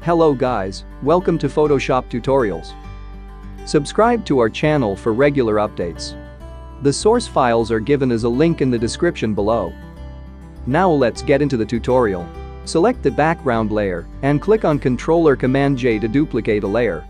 Hello guys, welcome to Photoshop tutorials. Subscribe to our channel for regular updates. The source files are given as a link in the description below. Now let's get into the tutorial. Select the background layer and click on Ctrl Command J to duplicate a layer.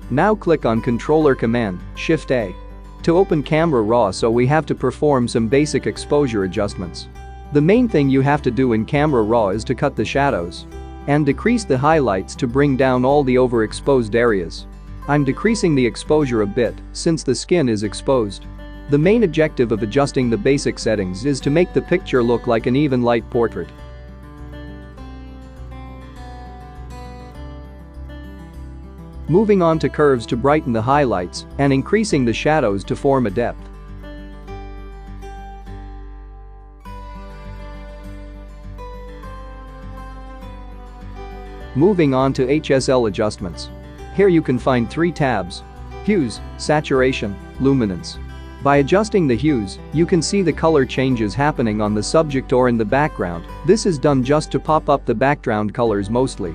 Now click on Ctrl Command Shift A to open Camera Raw, so we have to perform some basic exposure adjustments. The main thing you have to do in Camera Raw is to cut the shadows and decrease the highlights to bring down all the overexposed areas. I'm decreasing the exposure a bit since the skin is exposed. The main objective of adjusting the basic settings is to make the picture look like an even light portrait. Moving on to curves to brighten the highlights and increasing the shadows to form a depth. Moving on to HSL adjustments. Here you can find 3 tabs: Hues, Saturation, Luminance. By adjusting the hues, you can see the color changes happening on the subject or in the background. This is done just to pop up the background colors mostly.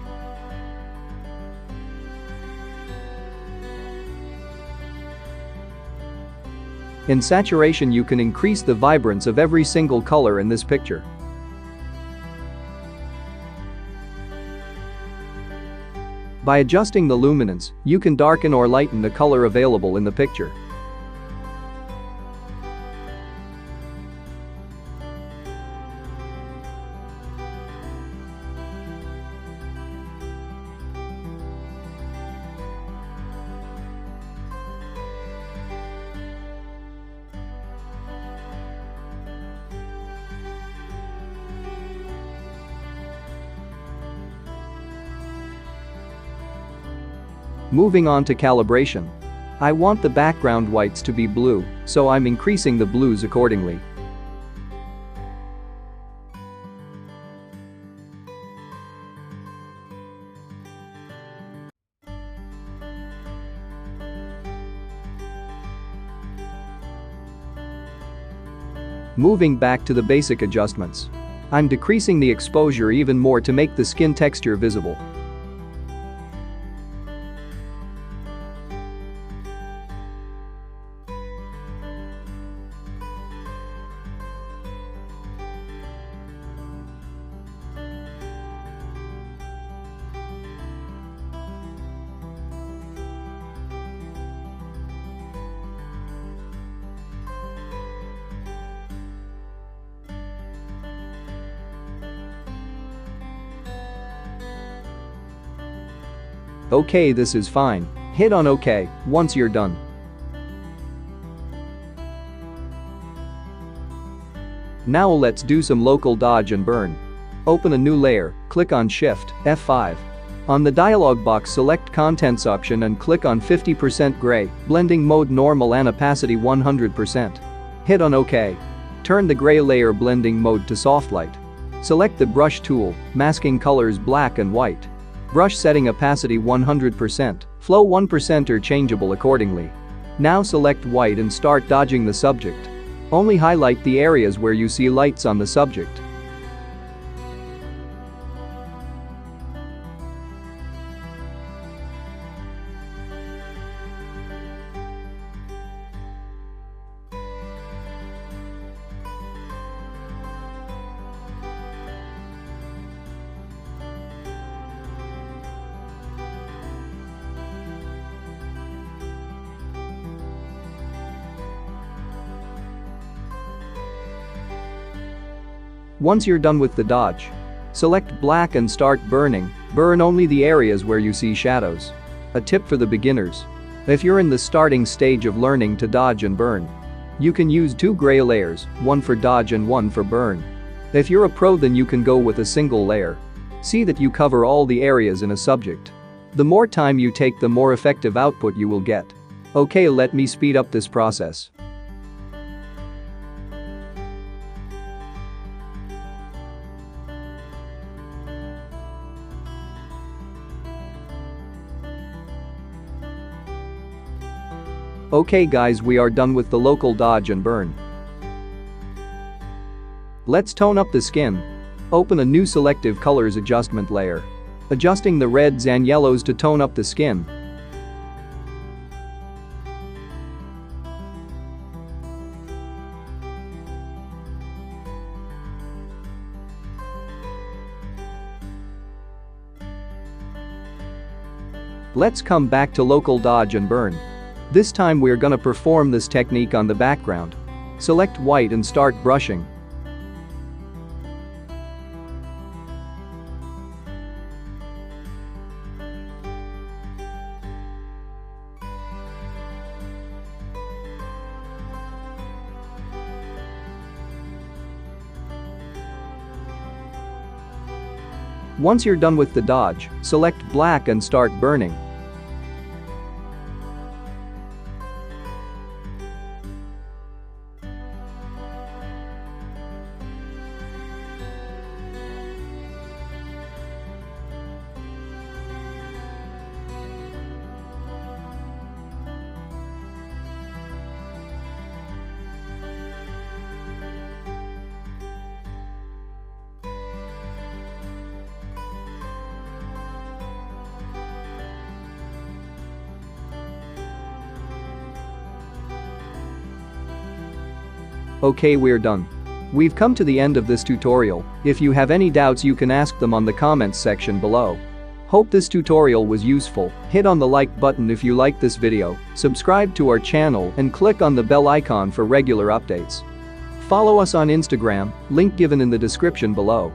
In saturation, you can increase the vibrance of every single color in this picture. By adjusting the luminance, you can darken or lighten the color available in the picture. Moving on to calibration. I want the background whites to be blue, so I'm increasing the blues accordingly. Moving back to the basic adjustments. I'm decreasing the exposure even more to make the skin texture visible. Okay, this is fine. Hit on OK once you're done. Now let's do some local dodge and burn. Open a new layer, click on Shift F5. On the dialog box, select Contents option and click on 50% gray, blending mode normal and opacity 100%. Hit on OK. Turn the gray layer blending mode to soft light. Select the brush tool, masking colors black and white. Brush setting opacity 100%, flow 1% are changeable accordingly. Now select white and start dodging the subject. Only highlight the areas where you see lights on the subject. Once you're done with the dodge, select black and start burning. Burn only the areas where you see shadows. A tip for the beginners: if you're in the starting stage of learning to dodge and burn, you can use 2 gray layers, one for dodge and one for burn. If you're a pro, then you can go with a single layer. See that you cover all the areas in a subject. The more time you take, the more effective output you will get. Okay, let me speed up this process. Okay guys, we are done with the local dodge and burn. Let's tone up the skin. Open a new selective colors adjustment layer. Adjusting the reds and yellows to tone up the skin. Let's come back to local dodge and burn. This time we're gonna perform this technique on the background. Select white and start brushing. Once you're done with the dodge, select black and start burning. Okay, we're done. We've come to the end of this tutorial. If you have any doubts, you can ask them on the comments section below. Hope this tutorial was useful. Hit on the like button if you liked this video, subscribe to our channel and click on the bell icon for regular updates. Follow us on Instagram, link given in the description below.